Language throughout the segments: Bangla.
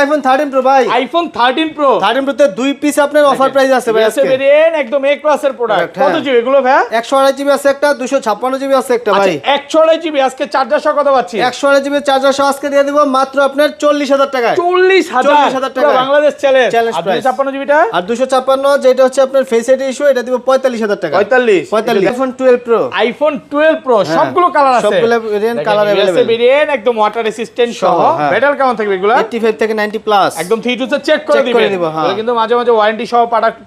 আইফোন 13 প্রো ভাই, আইফোন 13 প্রো 13 প্রো তে 2 পিস আপনার অফার প্রাইস আছে ভাই আজকে। ভেরিয়েন্ট একদম এ ক্লাসের প্রোডাক্ট। কত জিবি এগুলো ভাই? 128 জিবি আছে একটা, 256 জিবি আছে একটা ভাই। 128 জিবি আজকে চার্জার সহ কত পাচ্ছি? 128 জিবি চার্জার সহ আজকে দিয়ে দিব মাত্র আপনার 40000 টাকায়। 40000 টাকা বাংলাদেশ চ্যালেঞ্জ। আর 256 জিবিটা? আর 256 যেটা হচ্ছে আপনার ফেস আইডি ইস্যু, এটা দিব 45000 টাকা। 45 আইফোন 12 প্রো, আইফোন 12 প্রো সবগুলো কালার আছে, সবগুলো ভেরিয়েন্ট কালার अवेलेबल। ভেরিয়েন্ট একদম ওয়াটার রেসিস্ট্যান্ট সহ। ব্যাটারি কেমন থাকবে এগুলো? 85 থেকে 90 প্লাস একদম 3 টু চেক করে দিবেন। তাহলে কিন্তু মাঝে মাঝে ওয়ারেন্টি সহ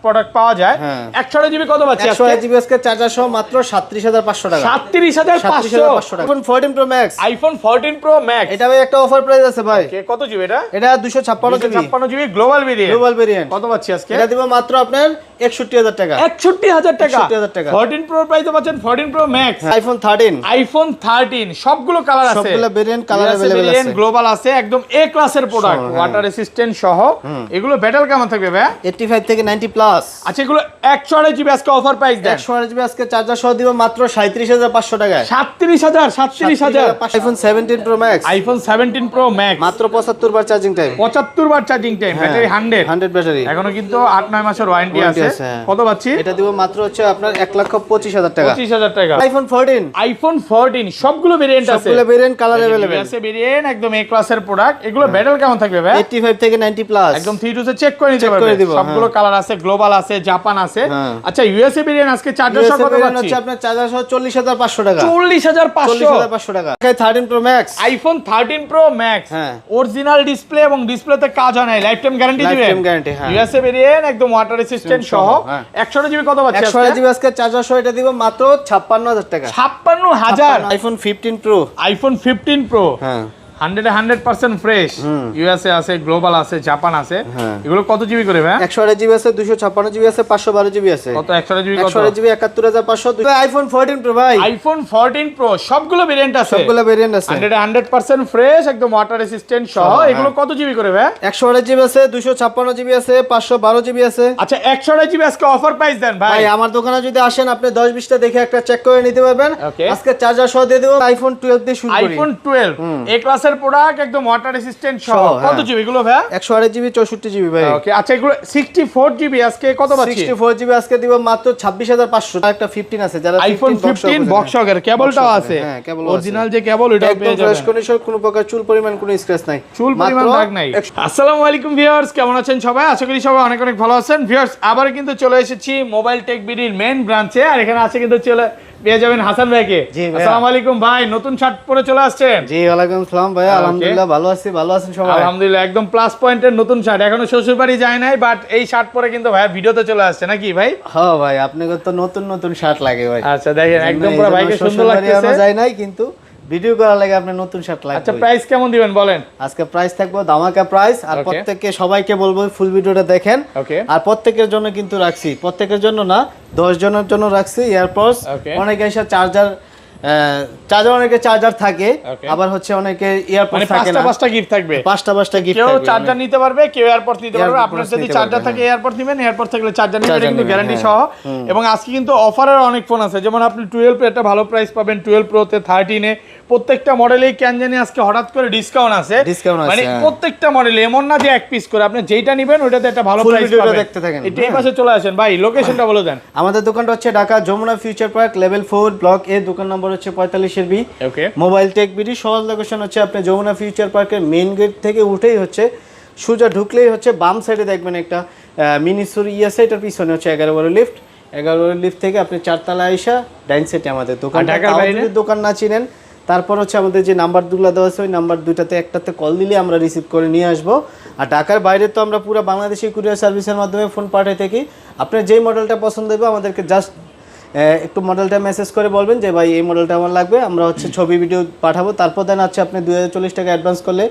প্রোডাক্ট পাওয়া যায়। 128 জিবি কত পাচ্ছি আজকে? 128 জিবি আজকে চার্জার সহ মাত্র 37500 টাকা। 37500 iPhone 14 pro max, iPhone 14 pro max এটা ভাই একটা অফার প্রাইস আছে ভাই। কত জিবি এটা? এটা 256 জিবি গ্লোবাল ভেরিয়েন্ট। কত পাচ্ছি আজকে? এটা দিব মাত্র আপনার 61000 টাকা। 61000 টাকা। 61000 টাকা। 14 প্রো প্রাইসে পাচ্ছেন 14 প্রো ম্যাক্স। আইফোন 13, আইফোন 13 সবগুলো কালার আছে, সবগুলো ভেরিয়েন্ট কালার अवेलेबल আছে, গ্লোবাল আছে, একদম এ ক্লাসের প্রোডাক্ট, ওয়াটার রেসিস্ট্যান্ট সহ। এগুলো ব্যাটারি কেমন থাকবে ভাই? 85 থেকে 90 প্লাস। আচ্ছা এগুলো 128 জিবি আজকে অফার প্রাইস দেন। 128 জিবি আজকে চার্জার সহ দিব মাত্র 37500 টাকায়। 37000 iPhone 17 pro max, iPhone 17 pro max মাত্র 75 বার চার্জিং টাইম। 75 বার চার্জিং টাইম, ব্যাটারি 100 ব্যাটারি, এখনো কিন্তু 8-9 মাসের ওয়ারেন্টি আছে। কত পাচ্ছি? এটা দিব মাত্র হচ্ছে আপনার 1,25,000 টাকা। 25000 টাকা। আইফোন 14, আইফোন 14 সবগুলো ভেরিয়েন্ট আছে, সবগুলো ভেরিয়েন্ট কালার अवेलेबल আছে, ভেরিয়েন্ট একদম এ ক্লাসের প্রোডাক্ট। এগুলো ব্যাটারি কেমন থাকবে ভাই? 85 থেকে 90 প্লাস, একদম 3 টু চেক করে নিতে পারবেন। সবগুলো কালার আছে, গ্লোবাল আছে, জাপান আছে। আচ্ছা ইউএসএ ভেরিয়েন্ট আজকে চার্জার সহ কত পাচ্ছি? হচ্ছে আপনার চার্জার সহ 40500 টাকা। 40500 টাকা। 13 pro max, iPhone 13 pro max original display এবং ডিসপ্লেতে কাজ হয় না, লাইফ টাইম গ্যারান্টি দিবেন। লাইফ টাইম গ্যারান্টি, হ্যাঁ। ইউএসএ ভেরিয়েন্ট একদম ওয়াটার রেসিস্ট্যান্ট সহ। 128 জিবি কত পাচ্ছি? 128 জিবি আজকে চার্জার সহ এটা দিব মাত্র 56000 টাকা। 56000। আইফোন 15 প্রো, আইফোন 15 প্রো, হ্যাঁ 100% ফ্রেশ। ইউএসএ আছে, গ্লোবাল আছে, জাপান আছে। এগুলো কত জিবি করে ভাই? 128 জিবি আছে, 256 জিবি আছে, 512 জিবি আছে। কত 128 জিবি? কত 128 জিবি 71500। আইফোন 14 প্রো ভাই, আইফোন 14 প্রো সবগুলো ভেরিয়েন্ট আছে, সবগুলো ভেরিয়েন্ট আছে, 100% ফ্রেশ, একদম ওয়াটার রেসিস্ট্যান্ট সহ। এগুলো কত জিবি করে ভাই? 128 জিবি আছে, 256 জিবি আছে, 512 জিবি আছে। আচ্ছা 128 জিবি আজকে অফার প্রাইস দেন ভাই। ভাই আমার দোকানে যদি আসেন আপনি 10-20টা দেখে একটা চেক করে নিতে পারবেন। আজকে চার্জার সহ দিয়ে দেব আইফোন 12 দিয়ে শুরু করি। আইফোন 12 এ ক্লাসের প্রোডাক্ট, একদম ওয়াটার রেসিস্ট্যান্ট সহ। কত জিবি এগুলো ভাই? 128 জিবি 64 জিবি ভাই। ওকে আচ্ছা এগুলো 64 জিবি আজকে কত পাচ্ছি? 64 জিবি আজকে দিব মাত্র 26500। একটা 15 আছে, যারা আইফোন 15 বক্স সহকারে কেবলটাও আছে, হ্যাঁ কেবল অরিজিনাল যে কেবল ওটা পেয়ে যাবেন। ফ্রেশ কন্ডিশন, কোনো প্রকার চুল পরিমাণ কোনো স্ক্র্যাচ নাই, চুল পরিমাণ দাগ নাই। আসসালামু আলাইকুম ভিউয়ার্স, কেমন আছেন সবাই? আশা করি সবাই অনেক অনেক ভালো আছেন। ভিউয়ার্স আবার কিন্তু চলে এসেছি মোবাইল টেক বিডির মেইন ব্রাঞ্চে, আর এখানে আছে কিন্তু চলে পেয়ে যাবেন হাসান ভাইকে। আসসালামু আলাইকুম ভাই, নতুন শার্ট পরে চলে আসছেন। জি ওয়ালাইকুম আসসালাম ভাই, আলহামদুলিল্লাহ ভালো আছি, ভালো আছেন সবাই? আলহামদুলিল্লাহ, একদম প্লাস পয়েন্টের নতুন শার্ট, এখনো শ্বশুর বাড়ি যায় নাই, বাট এই শার্ট পরে কিন্তু ভাই ভিডিওতে চলে আসছে নাকি ভাই? হ্যাঁ ভাই, আপনাকে তো নতুন নতুন শার্ট লাগে ভাই। আচ্ছা দেখেন একদম পুরো ভাইকে সুন্দর লাগতেছে। যায় নাই কিন্তু ভিডিও করার লাগে আপনি নতুন শার্ট লাগবে। আচ্ছা প্রাইস কেমন দিবেন বলেন? আজকে প্রাইস থাকবে ধামাকা প্রাইস, আর প্রত্যেককে সবাইকে বলবো ফুল ভিডিওটা দেখেন। আর প্রত্যেকের জন্য কিন্তু রাখছি, প্রত্যেকের জন্য না 10 জনের জন্য রাখছি এয়ারপডস। অনেকে এসে চার্জার অনেকে চার্জার থাকে, আবার হচ্ছে অনেকে এয়ারপড থাকে না, পাঁচটা গিফট থাকবে, পাঁচটা গিফট কেউ চার্জার নিতে পারবে, কেউ এয়ারপড নিতে পারবে। আপনার যদি চার্জার থাকে এয়ারপড নেবেন, এয়ারপড থাকলে চার্জার নেবেন, এটা কিন্তু গ্যারান্টি সহ। এবং আজকে কিন্তু অফারের অনেক ফোন আছে, যেমন আপনি 12 প্রো একটা ভালো প্রাইস পাবেন, 12 প্রো তে 13 এ প্রত্যেকটা মডেলেই কেন জানি আজকে হঠাৎ করে ডিসকাউন্ট আছে। মানে প্রত্যেকটা মডেলে এমন না যে এক পিস করে, আপনি যেটা নেবেন ওটাতে একটা ভালো প্রাইস পাবেন। দেখতে থাকেন। এই পাশে চলে আসেন ভাই, লোকেশনটা বলে দেন। আমাদের দোকানটা হচ্ছে Dhaka Jamuna future park level 4 block A, দোকান নম্বর হচ্ছে 45 এর B. Okay, mobile tech BD সহজ লোকেশন হচ্ছে আপনি যমুনা ফিউচার পার্কের মেইন গেট থেকে উঠেই হচ্ছে সোজা ঢুকলেই হচ্ছে বাম সাইডে দেখবেন একটা মিনি সুরি আছে, এটার পিছনে হচ্ছে 11 নম্বর লিফট। 11 নম্বর লিফট থেকে আপনি 4 তলা আইসা ডাইন সাইডে আমাদের দোকান। ঢাকার বাইরে দোকান না চিনেন, তারপর হচ্ছে আমাদের যে নাম্বারগুলো দেওয়া আছে ওই নাম্বার দুইটাতে একটাতে কল দিলে আমরা রিসিভ করে নিয়ে আসবো। আর ঢাকার বাইরে তো আমরা পুরো বাংলাদেশি কুরিয়ার সার্ভিসের মাধ্যমে ফোন পাঠাই থাকি। আপনার যেই মডেলটা পছন্দ হবে আমাদেরকে জাস্ট একটু মডেলটা মেসেজ করে বলবেন যে ভাই এই মডেলটা আমার লাগবে, আমরা হচ্ছে ছবি ভিডিও পাঠাবো। তারপর দেন হচ্ছে আপনি 2040 টাকা অ্যাডভান্স করলে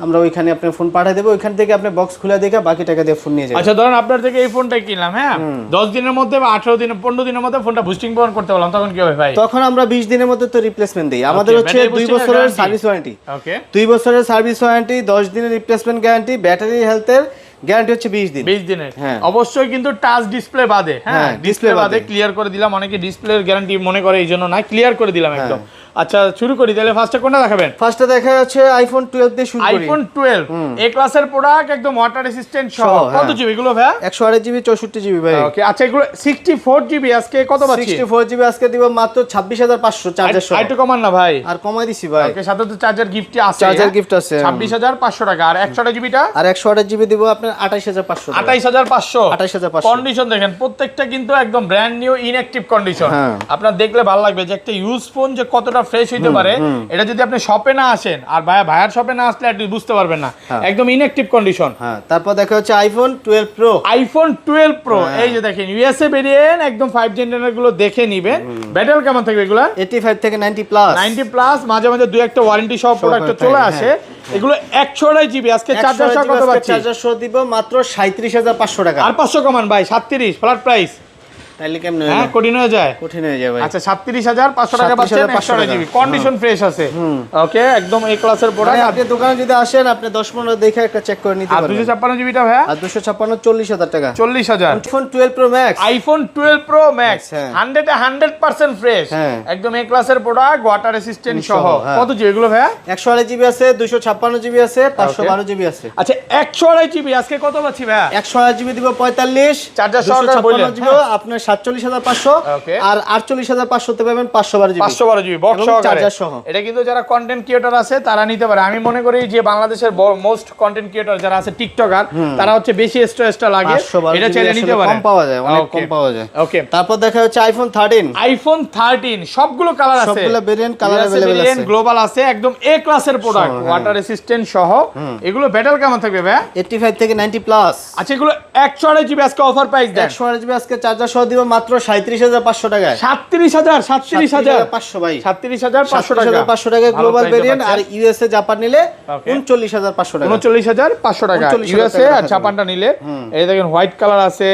আমরা ওইখানে আপনার ফোন পাঠিয়ে দেবো, ওইখান থেকে আপনি বক্স খুলে দেখে বাকি টাকা দিয়ে ফোন নিয়ে যাবেন। আচ্ছা ধরেন আপনার থেকে এই ফোনটা কিনলাম, হ্যাঁ 10 দিনের মধ্যে বা 18 দিন 15 দিনের মধ্যে ফোনটা বুস্টিং প্রমাণ করতে বললাম, তখন কি হবে ভাই? তখন আমরা 20 দিনের মধ্যে তো রিপ্লেসমেন্ট দেই। আমাদের হচ্ছে 2 বছরের সার্ভিস ওয়ারেন্টি। ওকে, 2 বছরের সার্ভিস ওয়ারেন্টি, 10 দিনের রিপ্লেসমেন্ট গ্যারান্টি, ব্যাটারি হেলথের গ্যারান্টি হচ্ছে 20 দিন। 20 দিনের, অবশ্যই কিন্তু টাচ ডিসপ্লে বাদে, হ্যাঁ ডিসপ্লে বাদে ক্লিয়ার করে দিলাম। অনেকে ডিসপ্লের গ্যারান্টি মনে করে, এইজন্য না, ক্লিয়ার করে দিলাম একদম। আচ্ছা শুরু করি তাহলে ফার্স্টে কোনটা দেখাবেন? ফার্স্টে দেখা যাচ্ছে আইফোন 12 দিয়ে শুরু করি। আইফোন 12 এ ক্লাসের প্রোডাক্ট একদম ওয়াটার রেসিস্ট্যান্ট সহ। কত জিবি এগুলো ভাই? 128 জিবি 64 জিবি ভাই। ওকে আচ্ছা এগুলো 64 জিবি আজকে কত পাচ্ছি? 64 জিবি আজকে দিব মাত্র 26500 চার্জার সহ। একটু কমান না ভাই? আর কমাই দিছি ভাই। ওকে সাথে তো চার্জার গিফট আছে। চার্জার গিফট আছে 26500 টাকা। আর 128 জিবিটা? আর 128 জিবি দিব আপনার 28500 টাকা। 28500। 28500 কন্ডিশন দেখেন প্রত্যেকটা কিন্তু একদম ব্র্যান্ড নিউ ইনঅ্যাকটিভ কন্ডিশন। হ্যাঁ। আপনার দেখলে ভালো লাগবে যে একটা ইউজ ফোন যে কতটা ফ্রেশ হইতে পারে। এটা যদি আপনি শপে না আসেন আর ভাইয়ার শপে না আসলে আপনি বুঝতে পারবেন না। একদম ইনঅ্যাকটিভ কন্ডিশন। হ্যাঁ তারপর দেখা হচ্ছে আইফোন 12 প্রো। আইফোন 12 প্রো এই যে দেখেন ইউএসএ ভেরিয়েন্ট একদম 5 জেনারেশন গুলো দেখে নিবেন। ব্যাটারি কেমন থাকবে এগুলা? 85 থেকে 90 প্লাস। 90 প্লাস, মাঝে মাঝে দুই একটা ওয়ারেন্টি সহ প্রোডাক্ট চলে আসে। এগুলো 128 জিবি আজকে চার্জার সহ কত পাচ্ছি? চার্জার সহ দিব মাত্র 37500 টাকা। আর 500 কমান ভাই 37 ফ্ল্যাট প্রাইস। তাইলে কেমন হয়? হ্যাঁ কঠিন হয়ে যায়। কঠিন হয়ে যায় ভাই। আচ্ছা 37500 টাকা পাচ্ছেন 128 জিবি। কন্ডিশন ফ্রেশ আছে। ওকে একদম এই ক্লাসের প্রোডাক্ট। আপনি দোকানে যদি আসেন আপনি 10-15 দেখে একটা চেক করে নিতে আর পারবেন। 256 জিবিটা ভাই? আর 256 40000 টাকা। 40000। IPhone 12 pro max. IPhone 12 pro max হ্যাঁ। 100% ফ্রেশ। হ্যাঁ। একদম এই ক্লাসের প্রোডাক্ট ওয়াটার রেসিস্ট্যান্ট সহ। হ্যাঁ। কত জিবি এগুলো ভাই? 128 জিবি আছে, 256 জিবি আছে, 512 জিবি আছে। আচ্ছা 128 জিবি আজকে কত পাচ্ছি ভাই? 128 জিবি দিব 45, চার্জার সহকারে বললেন। 256 জিবি আপনার 47500 Okay. আর 48500 তে পাবেন 512 জিবি। 512 জিবি বক্স এবং সহকারে। চার্জার সহ। এটা কিন্তু যারা কন্টেন্ট ক্রিয়েটর আছে তারা নিতে পারে। আমি মনে করি যে বাংলাদেশের মোস্ট কন্টেন্ট ক্রিয়েটর যারা আছে টিকটকার তারা হচ্ছে বেশি এক্সট্রা লাগে। 512 এটা চাইলে জিবি নিতে আসলে পারে। কম পাওয়া যায়, অনেক Okay. কম পাওয়া যায়। ওকে তারপর দেখা হচ্ছে আইফোন 13। আইফোন 13 সবগুলো কালার আছে। সবগুলো ভেরিয়েন্ট কালার अवेलेबल আছে। গ্লোবাল আছে একদম এ ক্লাসের প্রোডাক্ট ওয়াটার রেসিস্ট্যান্ট সহ। এগুলো ব্যাটারি কেমন থাকবে ভাই? 85 থেকে 90 প্লাস। আচ্ছা এগুলো 128 জিবি আজকে অফার প্রাইস দেন। 128 জিবি আজকে চার্জার সহ দিব মাত্র 37500 টাকায়। 37500 ভাই। 37500 টাকা। 37500 টাকা গ্লোবাল ভেরিয়েন্ট। আর ইউএসএ জাপান নিলে 39500 টাকা। 39500 টাকা 39000 ইউএসএ আর টাকা জাপানটা নিলে। এই দেখেন হোয়াইট কালার আছে,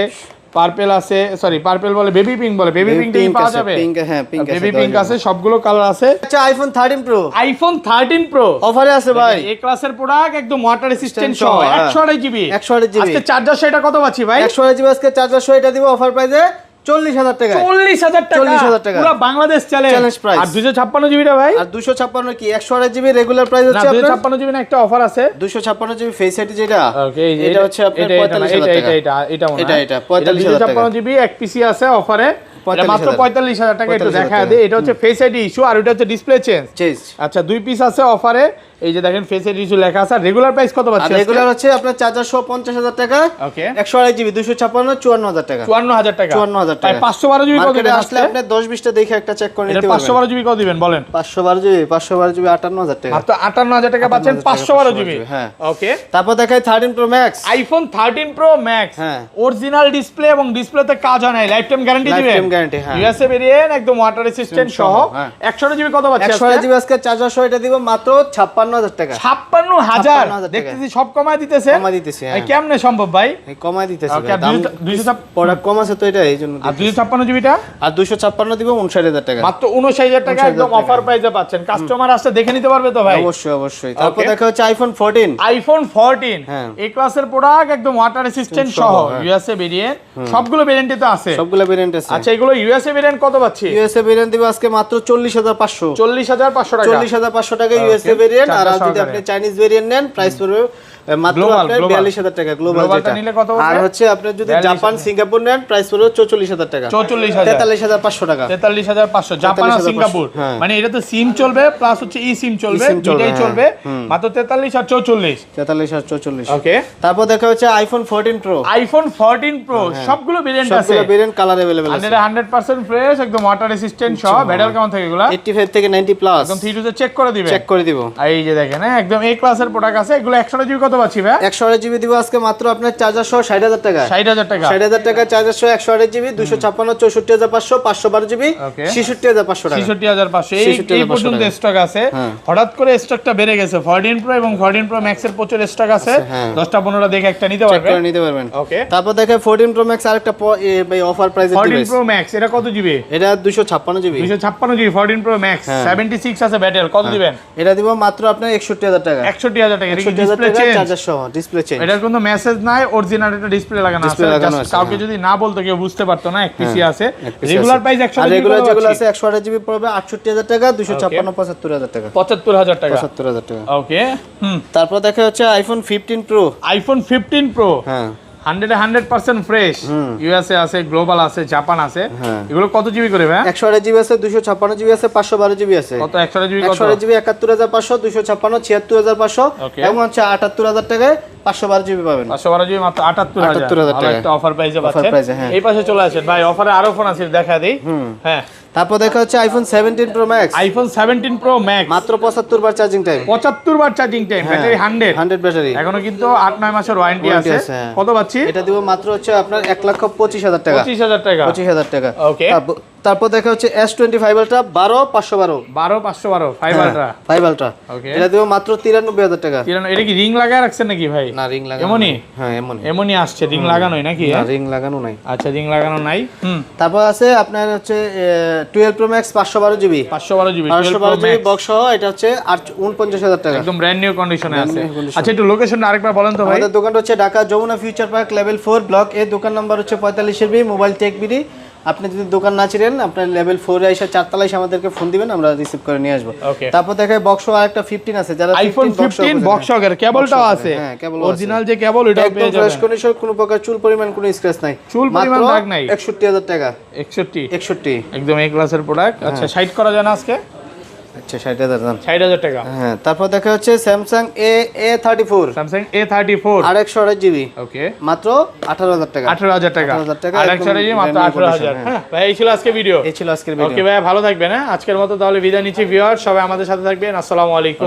পার্পল আছে, সরি পার্পল বলে বেবি পিঙ্ক বলে, বেবি পিঙ্ক pink পাওয়া আছে, যাবে। pink, হ্যাঁ, pink আছে, বেবি দেওয়া পিঙ্ক যাবে। আছে, সবগুলো কালার আছে। আচ্ছা আইফোন 13 প্রো। আইফোন 13 প্রো অফারে আছে ভাই। এই ক্লাসের প্রোডাক্ট একদম ওয়াটার রেসিস্ট্যান্ট সহ। সহ, 128 জিবি। 128 জিবি। আজকে চার্জার সেটা কত পাচ্ছি ভাই? 128 জিবি আজকে চার্জার সহ এটা দিব অফার প্রাইসে 40000 টাকা। 40000 টাকা। 40000 টাকা। পুরো বাংলাদেশ চ্যালেঞ্জ প্রাইস। আর 256 জিবিটা ভাই? আর 256 কি 128 জিবি রেগুলার প্রাইস না হচ্ছে আপনার 256 জিবি না একটা অফার আছে। 256 জিবি ফেস আইডি যেটা। ওকে এটা হচ্ছে আপনার 45000 টাকা। এটা মনে হয়। এটা 45000 টাকা। 256 জিবি এক পিসি আছে অফারে। এটা মাত্র 45000 45000 টাকা। একটু 45000 দেখা টাকা। দেই। এটা হচ্ছে ফেস আইডি ইস্যু আর এটা হচ্ছে ডিসপ্লে চেঞ্জ। চেঞ্জ। আচ্ছা দুই পিস আছে অফারে। এই যে দেখেন ফেস আইডি ইস্যু লেখা আছে। রেগুলার প্রাইস কত আর পাচ্ছি? রেগুলার হচ্ছে আপনার চার্জার সহ 50000 টাকা। ওকে 128 জিবি 256 54000 টাকা। 54000 টাকা। 54000 তাই টাকা। 512 জিবি কত মার্কেটে দিবেন আসলে আসলে? আপনি 10-20 টা দেখে একটা চেক করে এটা নিতে পারবেন। 512 জিবি কত দিবেন বলেন? 512 জিবি 58000 টাকা। মাত্র 58000 টাকা পাচ্ছেন 512 জিবি। হ্যাঁ। ওকে তারপর দেখাই 13 pro max. IPhone 13 pro max হ্যাঁ। অরিজিনাল ডিসপ্লে এবং ডিসপ্লেতে কাজ হয় না, লাইফ টাইম গ্যারান্টি দিবেন। লাইফ টাইম গ্যারান্টি, হ্যাঁ। ইউএসএ ভেরিয়েন্ট একদম ওয়াটার রেসিস্ট্যান্ট সহ। হ্যাঁ। 128 জিবি কত পাচ্ছেন? 128 জিবি আজকে চার্জার সহ এটা দিব মাত্র 56000 টাকা। 56000 টাকা। দেখতেছি সব কমায় দিতেছেন। কমায় দিতেছি, হ্যাঁ। এই কেমনে সম্ভব ভাই? এই কমায় দিতেছি ওকে, ভাই, দাম 256 প্রোডাক্ট কম আছে তো এটা এইজন্য। আর 256 জিবিটা আর 256 দিব 59000 টাকা। মাত্র 59000 টাকা 59000 একদম টাকা। অফার প্রাইসে পাচ্ছেন। কাস্টমার আসলে দেখে নিতে পারবে তো ভাই? অবশ্যই অবশ্যই। তারপর Okay. দেখা হচ্ছে আইফোন 14। আইফোন 14 হ্যাঁ। এই ক্লাসের প্রোডাক্ট একদম ওয়াটার রেসিস্ট্যান্ট সহ, সহ। হ্যাঁ। ইউএসএ ভেরিয়েন্ট সবগুলো ভেরিয়েন্টে তো আছে। সবগুলা ভেরিয়েন্ট আছে। আচ্ছা এগুলো ইউএসএ ভেরিয়েন্ট কত পাচ্ছি? ইউএসএ ভেরিয়েন্ট দিব আজকে মাত্র 40500। 40500 টাকা। 40500 টাকা ইউএসএ ভেরিয়েন্ট। আর চার্জার যদি সহকারে। আপনি চাইনিজ ভেরিয়েন্ট নেন প্রাইস পড়বে মাত্র Global, আপনার global। 42000 টাকা গ্লোবাল Global টা যেটা। নিলে কত পড়বে? আর হচ্ছে আপনি যদি 42,000 জাপান সিঙ্গাপুর নেন প্রাইস পড়বে 44000 টাকা। 44000 43500 টাকা। 43500 জাপান আর 43500 সিঙ্গাপুর। হ্যাঁ। মানে এটা তো সিম চলবে প্লাস হচ্ছে ই সিম চলবে, eSIM চলবে, দুটাই হ্যাঁ। চলবে। মাত্র 43 আর 44। 43 আর 44। ওকে তারপর দেখা হচ্ছে আইফোন 14 প্রো। আইফোন 14 প্রো সবগুলো ভেরিয়েন্ট আছে। সবগুলো ভেরিয়েন্ট কালার अवेलेबल আছে। 100% ফ্রেশ একদম ওয়াটার রেসিস্ট্যান্ট সহ। ব্যাটারি কেমন থাকে এগুলা? 85 থেকে 90 প্লাস। একদম 3 তে চেক করে দিবেন। চেক করে দিব। আর এই যে দেখেন হ্যাঁ একদম এই ক্লাসের প্রোডাক্ট আছে। এগুলো 128 জিবি কত পাচ্ছি ভাই? 128 জিবি দিব আজকে মাত্র আপনার চার্জার সহ 60000 টাকা। 60000 টাকা। 60000 টাকা চার্জার সহ 128 জিবি 256 64500 512 জিবি Okay. 66500 টাকা। 66500 এই 66500 পর্যন্ত টাকা। স্টক আছে। হ্যাঁ। হঠাৎ করে স্টকটা বেড়ে গেছে। 14 প্রো এবং 14 প্রো ম্যাক্স এর প্রচুর স্টক আছে। হ্যাঁ। 10টা 15টা দেখে একটা নিতে চেক পারবেন। করে নিতে পারবেন। ওকে তারপর দেখে 14 প্রো ম্যাক্স আরেকটা ভাই অফার প্রাইসে 14 ডিভাইস। প্রো ম্যাক্স এটা কত জিবি? এটা 256 জিবি। 256 জিবি 14 প্রো ম্যাক্স হ্যাঁ। 76 আছে ব্যাটারি কত দিবেন? এটা দিব মাত্র আপনার 61000 টাকা। 61000 টাকা। এটা কি 61000 ডিসপ্লে টাকা চেঞ্জ? চার্জার সহ ডিসপ্লে চেঞ্জ। এটার কোনো মেসেজ নাই, অরিজিনাল একটা ডিসপ্লে লাগানো আছে। Just কাউকে যদি না বলতো কেউ বুঝতে পারতো না এক পিসি আছে। রেগুলার প্রাইস 100 আর রেগুলার যেগুলো আছে 128 জিবি পড়বে 68000 টাকা, 256 75000 টাকা। 75000 টাকা। 75000 টাকা। ওকে। তারপর দেখা হচ্ছে আইফোন 15 প্রো। IPhone 15 pro. হ্যাঁ 100% ফ্রেশ। ইউএসএ আছে, গ্লোবাল আছে, জাপান আছে। এগুলো কত জিবি করে ভাই? 128 জিবি আছে, 256 জিবি আছে, 512 জিবি আছে। কত 128 জিবি কত? 128 জিবি 71500, 256 76500 এবং হচ্ছে 78000 টাকায় 512 জিবি পাবেন। 512 জিবি মাত্র 78000 টাকা। একটা অফার প্রাইসে পাচ্ছেন। এই পাশে চলে আসেন ভাই, অফারে আরো ফোন আছে দেখা দেই। হ্যাঁ তারপর দেখা হচ্ছে iPhone 17 pro max. IPhone 17 pro max মাত্র 75 বার চার্জিং টাইম। 75 বার চার্জিং টাইম, ব্যাটারি 100 ব্যাটারি। এখনো কিন্তু 8-9 মাসের ওয়ারেন্টি আছে। কত পাচ্ছি? এটা দিব মাত্র হচ্ছে আপনার 1,25,000 টাকা। 25000 টাকা। 25000 টাকা। ওকে। তারপর দেখা হচ্ছে S25 আলট্রা 12512 12512 5 আলট্রা। 5 আলট্রা। ওকে। এটা দিব মাত্র 93000 টাকা। এটা কি রিং লাগায় রাখছেন নাকি ভাই? না রিং লাগানো। এমনই? হ্যাঁ এমনই। এমনই আসছে, রিং লাগানোই নাকি? না রিং লাগানো নাই। আচ্ছা রিং লাগানো নাই। তারপর আছে আপনার হচ্ছে 12 pro max 512 GB. 512 GB 512 GB box সহ এটা হচ্ছে 49000 টাকা। একদম ব্র্যান্ড নিউ কন্ডিশনে আছে। আচ্ছা একটু লোকেশনটা আরেকবার বলেন তো ভাই। আমাদের দোকানটা হচ্ছে Dhaka Jamuna future park level 4 block A. দোকান নাম্বার হচ্ছে 45 বি, মোবাইল টেক বিডি। আপনি যদি দোকান না চিনেন আপনার লেভেল 4 এ এসে 4 তলায় আমাদেরকে ফোন দিবেন, আমরা রিসিভ করে নিয়ে আসবো। তারপর দেখে বক্স সহ আরেকটা 15 আছে, যারা আইফোন 15 বক্স সহ কেবলটাও আছে। হ্যাঁ কেবল অরিজিনাল যে কেবল ওটাও পেয়ে যাবেন। ফ্রেশ কন্ডিশন, কোনো প্রকার চুল পরিমাণ কোনো স্ক্র্যাচ নাই। চুল পরিমাণ দাগ নাই। 61000 টাকা। 61 একদম এ ক্লাসের প্রোডাক্ট। আচ্ছা 60 করা যায় না আজকে? আচ্ছা 60000 দাম। 60000 টাকা। হ্যাঁ তারপর দেখা হচ্ছে Samsung A34। Samsung A34 828 GB. ওকে মাত্র 18000 টাকা। 18000 টাকা। 18000 টাকা। 828 জিবি মাত্র 18000। হ্যাঁ ভাই এই ছিল আজকে ভিডিও। এই ছিল আজকের ভিডিও। ওকে ভাই ভালো থাকবেন। হ্যাঁ আজকের মতো তাহলে বিদায় নিচ্ছি ভিউয়ার, সবাই আমাদের সাথে থাকবেন। আসসালামু আলাইকুম।